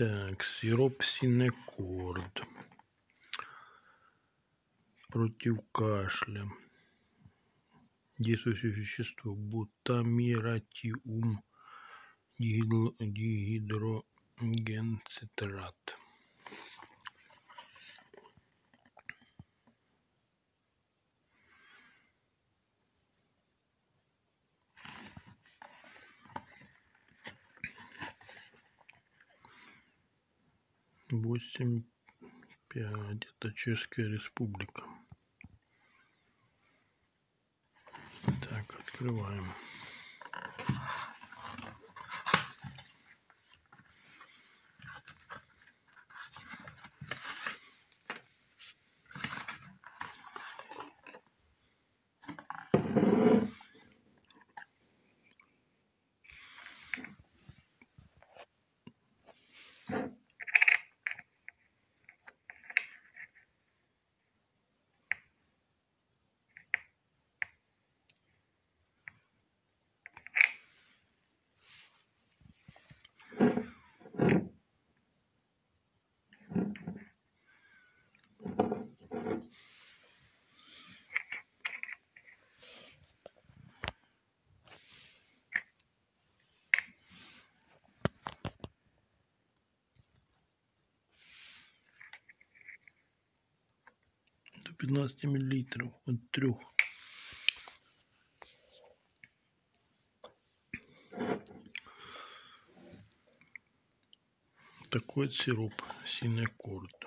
Так, сироп Синекорд против кашля. Действующее вещество бутамиратиум дигидрогенцитрат. Восемь 5. Это Чешская Республика. Так, открываем. До 15 миллилитров от 3. Такой сироп Синекорд.